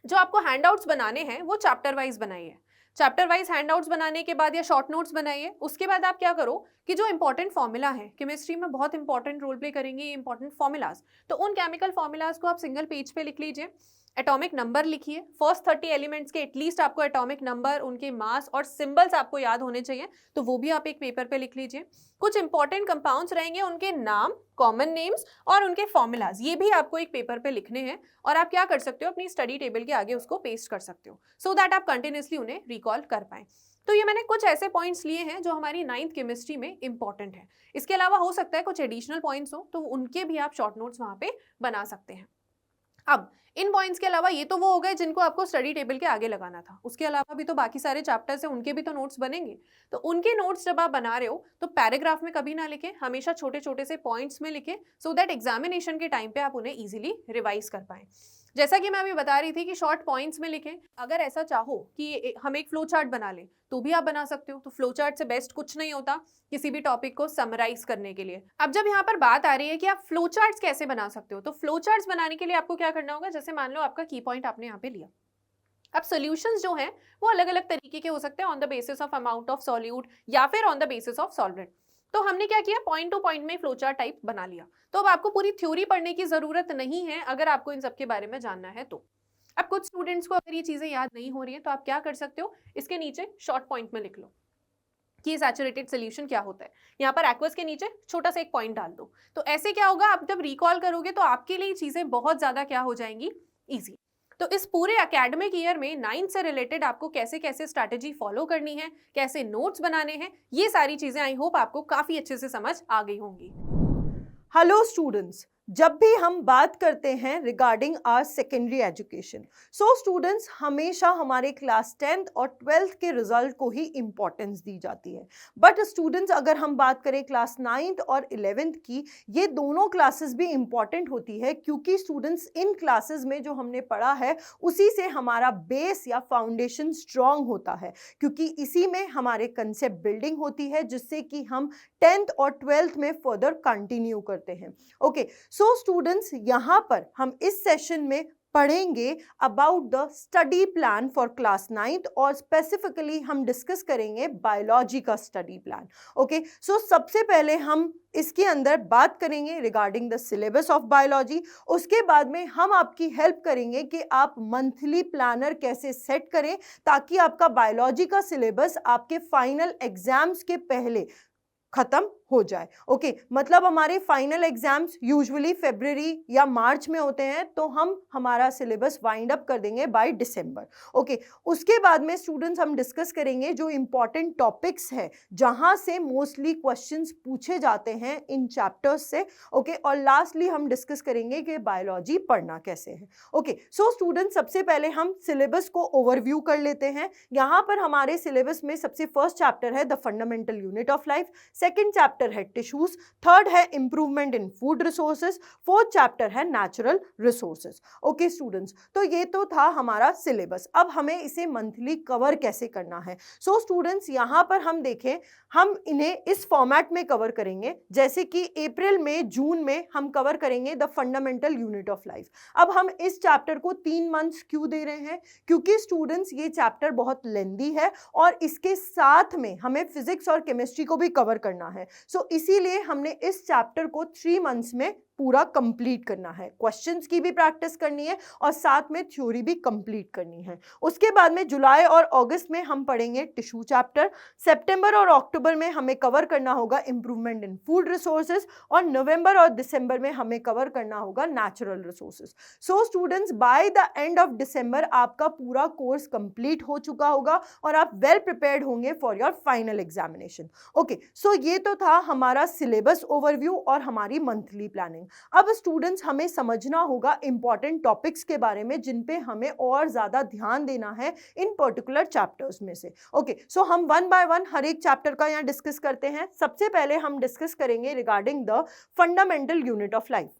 जो आपको हैंडआउट्स बनाने हैं वो चैप्टर वाइज बनाइए। चैप्टर वाइज हैंडआउट्स बनाने के बाद या शॉर्ट नोट्स बनाइए। उसके बाद आप क्या करो कि जो इंपॉर्टेंट फॉर्मूला है, केमिस्ट्री में बहुत इंपॉर्टेंट रोल प्ले करेंगे ये इंपॉर्टेंट फॉर्मूलाज, तो उन केमिकल फॉर्मूलाज को आप सिंगल पेज पे लिख लीजिए। एटॉमिक नंबर लिखिए, फर्स्ट 30 एलिमेंट्स के एटलीस्ट आपको एटॉमिक नंबर, उनके मास और सिंबल्स आपको याद होने चाहिए, तो वो भी आप एक पेपर पे लिख लीजिए। कुछ इंपॉर्टेंट कंपाउंड्स रहेंगे, उनके नाम, कॉमन नेम्स और उनके फॉर्मूलाज, ये भी आपको एक पेपर पे लिखने हैं। और आप क्या कर सकते हो, अपनी स्टडी टेबल के आगे उसको पेस्ट कर सकते हो, सो दैट आप कंटिन्यूसली उन्हें रिकॉल कर पाएं। तो ये मैंने कुछ ऐसे पॉइंट्स लिए हैं जो हमारी 9th केमिस्ट्री में इंपॉर्टेंट है। इसके अलावा हो सकता है कुछ एडिशनल पॉइंट्स हो, तो उनके भी आप शॉर्ट नोट्स वहां पे बना सकते हैं। अब इन पॉइंट्स के अलावा ये तो वो हो गए जिनको आपको स्टडी टेबल के आगे लगाना था, उसके अलावा भी तो बाकी सारे चैप्टर्स हैं, उनके भी तो नोट्स बनेंगे। तो उनके नोट्स जब आप बना रहे हो तो पैराग्राफ में कभी ना लिखें, हमेशा छोटे छोटे से पॉइंट्स में लिखें, सो दैट एग्जामिनेशन के टाइम पे आप उन्हें इजीली रिवाइज कर पाएं। जैसा कि मैं अभी बता रही थी कि शॉर्ट पॉइंट्स में लिखें। अगर ऐसा चाहो कि हम एक फ्लो चार्ट बना लें तो भी आप बना सकते हो। तो फ्लो चार्ट से बेस्ट कुछ नहीं होता किसी भी टॉपिक को समराइज करने के लिए। अब जब यहाँ पर बात आ रही है कि आप फ्लो चार्ट्स कैसे बना सकते हो, तो फ्लो चार्ट्स बनाने के लिए आपको क्या करना होगा, जैसे मान लो आपका की पॉइंट आपने यहाँ पे लिया। अब सॉल्यूशंस जो हैं वो अलग अलग तरीके के हो सकते हैं, on the basis of amount of solute या फिर on the basis of solvent. तो हमने क्या किया, पॉइंट टू पॉइंट में फ्लोचार्ट टाइप बना लिया। तो अब आपको पूरी थ्योरी पढ़ने की जरूरत नहीं है अगर आपको इन सब के बारे में जानना है तो। अब कुछ स्टूडेंट्स को अगर ये चीजें याद नहीं हो रही है तो आप क्या कर सकते हो, इसके नीचे शॉर्ट पॉइंट में लिख लो कि सैचुरेटेड सोल्यूशन क्या होता है। यहाँ पर एक्वस के नीचे छोटा सा एक पॉइंट डाल दो। तो ऐसे क्या होगा, आप जब रिकॉल करोगे तो आपके लिए चीजें बहुत ज्यादा क्या हो जाएंगी, इजी। तो इस पूरे एकेडमिक ईयर में 9th से रिलेटेड आपको कैसे कैसे स्ट्रैटेजी फॉलो करनी है, कैसे नोट्स बनाने हैं, ये सारी चीजें आई होप आपको काफी अच्छे से समझ आ गई होंगी। हेलो स्टूडेंट्स, जब भी हम बात करते हैं regarding our secondary education, so students हमेशा हमारे क्लास 10th और 12th के रिजल्ट को ही इम्पोर्टेंस दी जाती है। बट स्टूडेंट्स अगर हम बात करें क्लास 9th और 11th की, ये दोनों क्लासेस भी इम्पॉर्टेंट होती है, क्योंकि स्टूडेंट्स इन क्लासेस में जो हमने पढ़ा है उसी से हमारा बेस या फाउंडेशन स्ट्रॉन्ग होता है, क्योंकि इसी में हमारे कंसेप्ट बिल्डिंग होती है, जिससे कि हम 10th और 12th में फर्दर कंटिन्यू करते हैं। ओके, सो स्टूडेंट्स यहाँ पर हम इस सेशन में पढ़ेंगे about the study plan for class 9th और स्पेसिफिकली हम डिस्कस करेंगे बायोलॉजी का स्टडी प्लान। ओके, सो सबसे पहले हम इसके अंदर बात करेंगे regarding the syllabus of biology. उसके बाद में हम आपकी हेल्प करेंगे कि आप मंथली प्लानर कैसे सेट करें ताकि आपका बायोलॉजी का सिलेबस आपके फाइनल एग्जाम्स के पहले खत्म हो जाए। ओके, मतलब हमारे फाइनल एग्जाम्स यूजुअली फरवरी या मार्च में होते हैं, तो हम हमारा सिलेबस वाइंड अप कर देंगे बाय दिसंबर। ओके, उसके बाद में स्टूडेंट्स हम डिस्कस करेंगे जो इंपॉर्टेंट टॉपिक्स हैं जहां से मोस्टली क्वेश्चंस पूछे जाते हैं इन चैप्टर्स से। ओके, और लास्टली हम डिस्कस करेंगे कि बायोलॉजी पढ़ना कैसे है। ओके, सो स्टूडेंट्स सबसे पहले हम सिलेबस को ओवरव्यू कर लेते हैं। यहाँ पर हमारे सिलेबस में सबसे फर्स्ट चैप्टर है the fundamental unit of life, second chapter है टिश्यूज, थर्ड है improvement in food resources, fourth chapter है नेचुरल रिसोर्सेज। ओके स्टूडेंट्स, तो ये तो था हमारा सिलेबस। अब हमें इसे मंथली कवर कैसे करना है। सो स्टूडेंट्स, यहाँ पर हम देखें, हम इन्हें इस फॉर्मेट में कवर करेंगे, जैसे कि अप्रैल में, जून में हम कवर करेंगे the fundamental unit of life. अब हम इस चैप्टर को 3 मंथ्स क्यों दे रहे हैं, क्योंकि स्टूडेंट्स ये चैप्टर बहुत लेंदी है और इसके साथ में हमें फिजिक्स और केमिस्ट्री को भी कवर करना है। सो इसीलिए हमने इस चैप्टर को 3 मंथ्स में पूरा कंप्लीट करना है। क्वेश्चंस की भी प्रैक्टिस करनी है और साथ में थ्योरी भी कंप्लीट करनी है। उसके बाद में जुलाई और अगस्त में हम पढ़ेंगे टिश्यू चैप्टर, सितंबर और अक्टूबर में हमें कवर करना होगा इंप्रूवमेंट इन फूड रिसोर्सेज, और नवंबर और दिसंबर में हमें कवर करना होगा natural resources. So students, by the end of December आपका पूरा कोर्स कंप्लीट हो चुका होगा और आप वेल प्रिपेयर्ड होंगे for your final examination. Okay, so ये तो था हमारा सिलेबस ओवरव्यू और हमारी मंथली प्लानिंग। अब स्टूडेंट्स, हमें समझना होगा इंपॉर्टेंट टॉपिक्स के बारे में जिन पे हमें और ज्यादा ध्यान देना है इन पर्टिकुलर चैप्टर्स में से। ओके, सो हम वन बाय वन हर एक चैप्टर का यहाँ डिस्कस करते हैं। सबसे पहले हम डिस्कस करेंगे regarding the fundamental unit of life.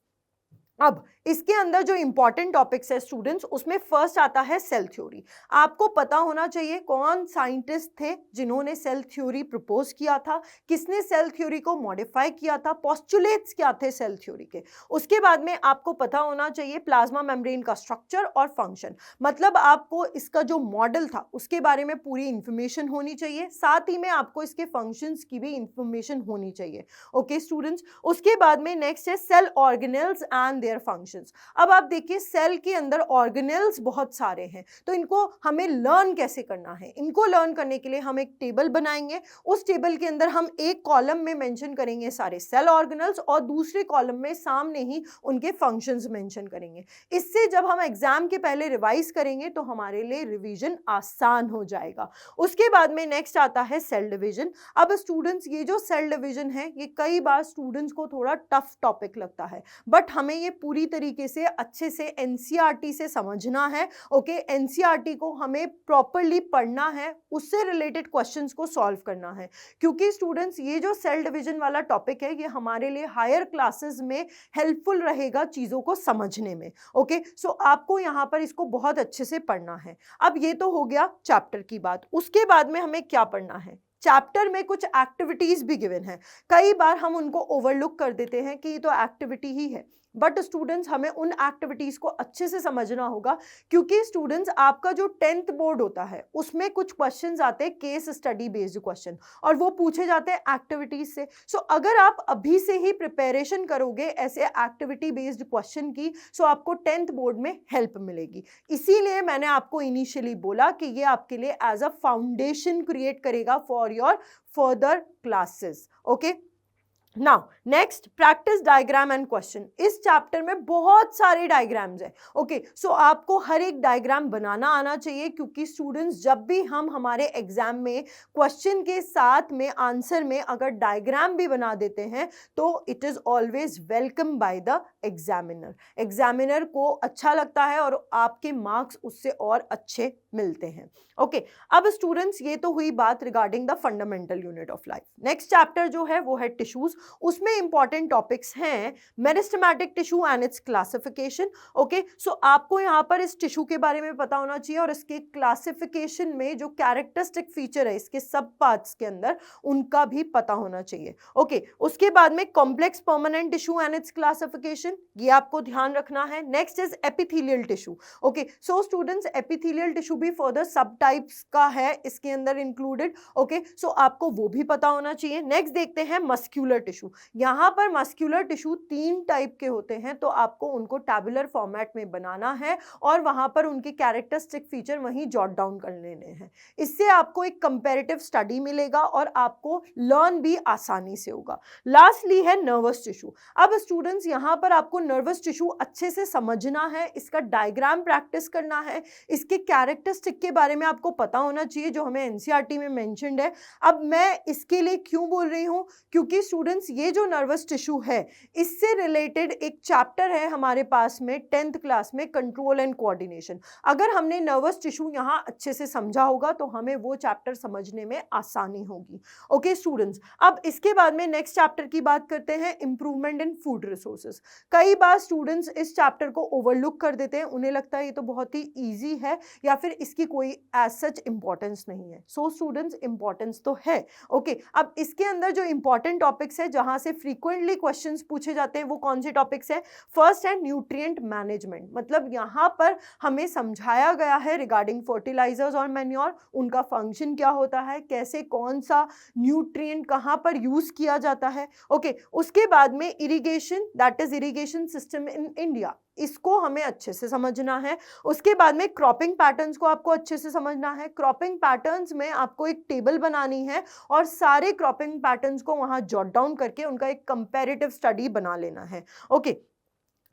अब इसके अंदर जो इंपॉर्टेंट टॉपिक्स है स्टूडेंट्स, उसमें फर्स्ट आता है सेल थ्योरी। आपको पता होना चाहिए कौन साइंटिस्ट थे जिन्होंने सेल थ्योरी प्रपोज किया था, किसने सेल थ्योरी को मॉडिफाई किया था, पोस्टुलेट्स क्या थे सेल थ्योरी के। उसके बाद में आपको पता होना चाहिए प्लाज्मा मेम्ब्रेन का स्ट्रक्चर और फंक्शन, मतलब आपको इसका जो मॉडल था उसके बारे में पूरी इंफॉर्मेशन होनी चाहिए, साथ ही में आपको इसके फंक्शंस की भी इंफॉर्मेशन होनी चाहिए। ओके स्टूडेंट्स, उसके बाद में नेक्स्ट है cell organelles and their functions. अब आप देखिए, सेल के अंदर ऑर्गेनेल्स बहुत सारे हैं, तो इनको हमें लर्न कैसे करना है। इनको लर्न करने के लिए हम एक टेबल बनाएंगे। उस टेबल के अंदर हम एक कॉलम में मेंशन करेंगे सारे सेल ऑर्गेनेल्स और दूसरे कॉलम में सामने ही उनके फंक्शंस मेंशन करेंगे। इससे जब हम एग्जाम के पहले रिवाइज करेंगे तो हमारे लिए रिवीजन आसान हो जाएगा। उसके बाद में नेक्स्ट आता है सेल डिवीजन। अब स्टूडेंट्स, ये जो सेल डिवीजन है ये कई बार स्टूडेंट्स को थोड़ा टफ टॉपिक लगता है, बट हमें ये पूरी तरीके से अच्छे से एनसीईआरटी से समझना है। ओके, एनसीईआरटी को हमें प्रॉपर्ली पढ़ना है, उससे रिलेटेड क्वेश्चंस को सॉल्व करना है, क्योंकि स्टूडेंट्स ये जो सेल डिवीजन वाला टॉपिक है ये हमारे लिए हायर क्लासेस में हेल्पफुल रहेगा चीजों को समझने में। ओके, सो आपको यहाँ पर इसको बहुत अच्छे से पढ़ना है। अब ये तो हो गया चैप्टर की बात। उसके बाद में हमें क्या पढ़ना है, चैप्टर में कुछ एक्टिविटीज भी गिवन है। कई बार हम उनको ओवरलुक कर देते हैं कि ये तो एक्टिविटी ही है, बट स्टूडेंट्स हमें उन एक्टिविटीज को अच्छे से समझना होगा, क्योंकि स्टूडेंट्स आपका जो 10th बोर्ड होता है उसमें कुछ क्वेश्चंस आते हैं केस स्टडी बेस्ड क्वेश्चन, और वो पूछे जाते हैं एक्टिविटीज से। सो अगर आप अभी से ही प्रिपरेशन करोगे ऐसे एक्टिविटी बेस्ड क्वेश्चन की, सो आपको 10th बोर्ड में हेल्प मिलेगी। इसीलिए मैंने आपको इनिशियली बोला कि ये आपके लिए एज अ फाउंडेशन क्रिएट करेगा for your further classes. Okay, now next, practice diagram and question. इस चैप्टर में बहुत सारे डायग्राम्स हैं। ओके, सो आपको हर एक डायग्राम बनाना आना चाहिए, क्योंकि स्टूडेंट्स जब भी हम हमारे एग्जाम में क्वेश्चन के साथ में आंसर में अगर डायग्राम भी बना देते हैं तो it is always welcome by the examiner. Examiner को अच्छा लगता है और आपके मार्क्स उससे और अच्छे मिलते हैं। ओके, अब स्टूडेंट्स ये तो हुई बात regarding the fundamental unit of life. Next chapter जो है वो है टिश्यूज। उसमें इंपॉर्टेंट टॉपिक्स हैं meristematic tissue and its classification. Okay, so आपको यहाँ पर इस टिश्यू के बारे में पता होना चाहिए और इसके क्लासिफिकेशन में जो कैरेक्टरिस्टिक फीचर है इसके सब पार्ट्स के अंदर उनका भी पता होना चाहिए। ओके, उसके बाद में complex permanent tissue and its classification, ये आपको ध्यान रखना है। Next is epithelial tissue. Okay, so students epithelial tissue भी फर्दर सब टाइप्स का है इसके अंदर इंक्लूडेड। ओके, सो आपको वो भी पता होना चाहिए। नेक्स्ट देखते हैं मस्क्यूलर टिश्यू। यहाँ पर मस्क्यूलर टिश्यू 3 टाइप के होते हैं, तो आपको उनको टैबुलर फॉर्मेट में बनाना है और वहां पर उनके कैरेक्टरिस्टिक फीचर वहीं जॉट डाउन कर लेने हैं। इससे आपको एक कंपैरेटिव स्टडी मिलेगा और आपको लर्न भी आसानी से होगा। लास्टली है नर्वस टिश्यू। अब स्टूडेंट्स यहाँ पर आपको नर्वस टिश्यू अच्छे से समझना है, इसका डायग्राम प्रैक्टिस करना है, इसके कैरेक्टरिस्टिक कैरेक्टरिस्टिक के बारे में आपको पता होना चाहिए जो हमें एनसीईआरटी में मेंशन्ड है। अब मैं इसके लिए क्यों बोल रही हूँ, क्योंकि स्टूडेंट्स ये जो नर्वस टिश्यू है इससे रिलेटेड एक चैप्टर है हमारे पास में 10th क्लास में, कंट्रोल एंड कोऑर्डिनेशन। अगर हमने नर्वस टिश्यू यहाँ अच्छे से समझा होगा तो हमें वो चैप्टर समझने में आसानी होगी। ओके स्टूडेंट्स, अब इसके बाद में नेक्स्ट चैप्टर की बात करते हैं, इंप्रूवमेंट इन फूड रिसोर्सेज। कई बार स्टूडेंट्स इस चैप्टर को ओवरलुक कर देते हैं, उन्हें लगता है ये तो बहुत ही ईजी है या फिर इसकी कोई एज सच इंपॉर्टेंस नहीं है। सो स्टूडेंट्स, इंपॉर्टेंस तो है। ओके, अब इसके अंदर जो इंपॉर्टेंट टॉपिक्स है जहां से फ्रीक्वेंटली क्वेश्चंस पूछे जाते हैं वो कौन से टॉपिक्स हैं? फर्स्ट है न्यूट्रिएंट मैनेजमेंट, मतलब यहाँ पर हमें समझाया गया है रिगार्डिंग फर्टिलाइजर्स और मैन्योर, उनका फंक्शन क्या होता है, कैसे कौन सा न्यूट्रिएंट कहाँ पर यूज किया जाता है। ओके, उसके बाद में irrigation, that is irrigation system in India, इसको हमें अच्छे से समझना है। उसके बाद में क्रॉपिंग पैटर्न्स को आपको अच्छे से समझना है। क्रॉपिंग पैटर्न्स में आपको एक टेबल बनानी है और सारे क्रॉपिंग पैटर्न्स को वहां जॉट डाउन करके उनका एक कंपैरेटिव स्टडी बना लेना है। ओके,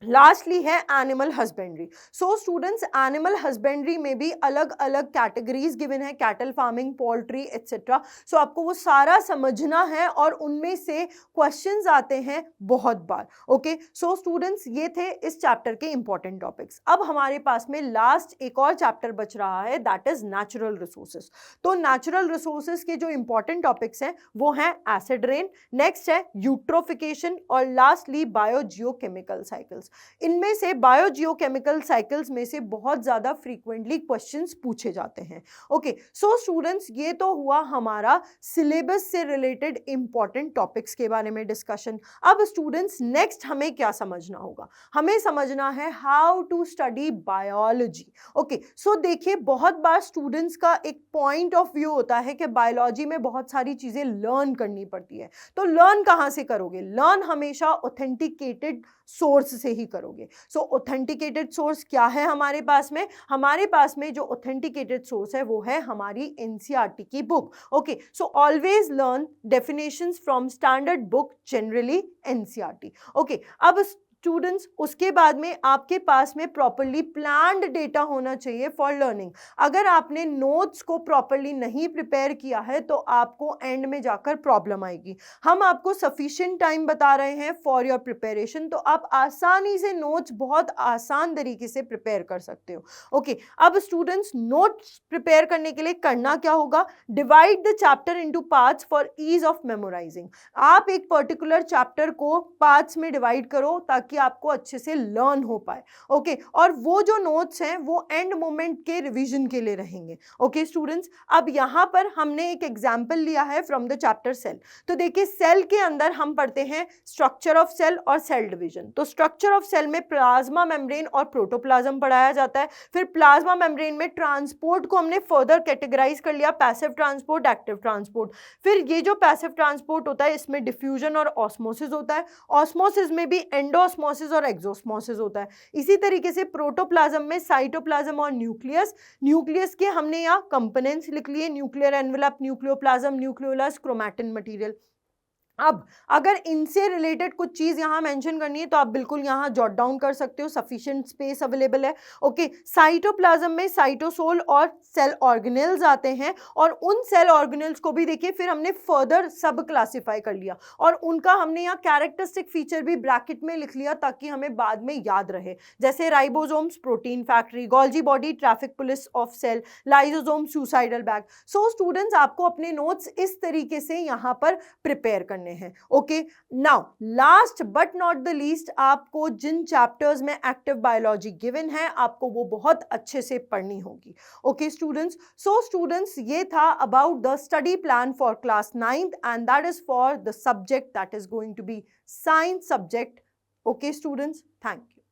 लास्टली है animal husbandry. So students, animal husbandry में भी अलग अलग कैटेगरीज गिवन है, कैटल फार्मिंग, पोल्ट्री एट्सेट्रा। सो आपको वो सारा समझना है और उनमें से क्वेश्चंस आते हैं बहुत बार। ओके, सो स्टूडेंट्स, ये थे इस चैप्टर के इंपॉर्टेंट टॉपिक्स। अब हमारे पास में लास्ट एक और चैप्टर बच रहा है, दैट इज नेचुरल रिसोर्सेज। तो नेचुरल रिसोर्सेज के जो इंपॉर्टेंट टॉपिक्स हैं वो हैं एसिड रेन, नेक्स्ट है यूट्रोफिकेशन और लास्टली बायोजियोकेमिकल साइकिल्स। इनमें से बायोजियोकेमिकल साइकिल्स में से बहुत ज्यादा फ्रीक्वेंटली क्वेश्चंस पूछे जाते हैं। ओके, सो स्टूडेंट्स, ये तो हुआ हमारा सिलेबस से रिलेटेड इंपॉर्टेंट टॉपिक्स के बारे में डिस्कशन। अब स्टूडेंट्स, नेक्स्ट हमें क्या समझना होगा? हमें समझना है how to study biology. Okay, so देखिए, बहुत बार स्टूडेंट्स का एक पॉइंट ऑफ व्यू होता है कि बायोलॉजी में बहुत सारी चीजें लर्न करनी पड़ती है। तो लर्न कहां से करोगे? लर्न हमेशा ऑथेंटिकेटेड सोर्स से ही करोगे। सो ऑथेंटिकेटेड सोर्स क्या है हमारे पास में? हमारे पास में जो ऑथेंटिकेटेड सोर्स है वो है हमारी एनसीईआरटी की book. Okay, so always learn definitions from standard book, generally NCERT. Okay, अब स्टूडेंट्स, उसके बाद में आपके पास में प्रॉपर्ली प्लान्ड डेटा होना चाहिए फॉर लर्निंग। अगर आपने नोट्स को प्रॉपर्ली नहीं प्रिपेयर किया है तो आपको एंड में जाकर प्रॉब्लम आएगी। हम आपको सफिशिएंट टाइम बता रहे हैं फॉर योर प्रिपरेशन, तो आप आसानी से नोट्स बहुत आसान तरीके से प्रिपेयर कर सकते हो। ओके, अब स्टूडेंट्स, नोट्स प्रिपेयर करने के लिए करना क्या होगा? Divide the chapter into parts for ease of memorising. आप एक पर्टिकुलर चैप्टर को पार्ट्स में डिवाइड करो ताकि आपको अच्छे से लर्न हो पाए। ओके, और वो जो नोट्स हैं वो एंड मोमेंट के रिवीजन के लिए रहेंगे। ओके स्टूडेंट्स, अब यहाँ पर हमने एक एग्जाम्पल लिया है फ्रॉम द चैप्टर सेल। तो देखिए, सेल के अंदर हम पढ़ते हैं स्ट्रक्चर ऑफ सेल और सेल डिवीजन। तो स्ट्रक्चर ऑफ सेल में प्लाज्मा मेम्ब्रेन और प्रोटोप्लाज्म पढ़ाया जाता है। फिर प्लाज्मा मेम्ब्रेन में ट्रांसपोर्ट को हमने फर्दर कैटेगराइज कर लिया, पैसिव ट्रांसपोर्ट, एक्टिव ट्रांसपोर्ट। फिर ये जो पैसिव ट्रांसपोर्ट होता है इसमें डिफ्यूजन और ऑस्मोसिस होता है। ऑस्मोसिस में भी एंडोस्मोसिस और एक्सोस्मोसिस होता है। इसी तरीके से प्रोटोप्लाज्म में साइटोप्लाज्म और न्यूक्लियस। न्यूक्लियस के हमने यहाँ कंपोनेंट्स लिख लिए, nuclear envelope, nucleoplasm, nucleolus, chromatin material. अब अगर इनसे रिलेटेड कुछ चीज यहाँ मेंशन करनी है तो आप बिल्कुल यहाँ जॉट डाउन कर सकते हो, सफिशिएंट स्पेस अवेलेबल है। ओके, साइटोप्लाज्म में साइटोसोल और सेल ऑर्गेनेल्स आते हैं और उन सेल ऑर्गेनेल्स को भी देखिए फिर हमने फर्दर सब क्लासिफाई कर लिया और उनका हमने यहाँ कैरेक्टरिस्टिक फीचर भी ब्रैकेट में लिख लिया ताकि हमें बाद में याद रहे, जैसे ribosomes protein factory, Golgi body traffic police of cell, lysosome suicidal bag. So students, आपको अपने नोट्स इस तरीके से यहाँ पर प्रिपेयर करने हैं। Okay, now last but not the least, आपको जिन चैप्टर्स में एक्टिव बायोलॉजी गिवन है आपको वो बहुत अच्छे से पढ़नी होगी। ओके स्टूडेंट्स, सो स्टूडेंट्स, ये था about the study plan for class 9th and that is for the subject that is going to be science subject. Okay students, thank you.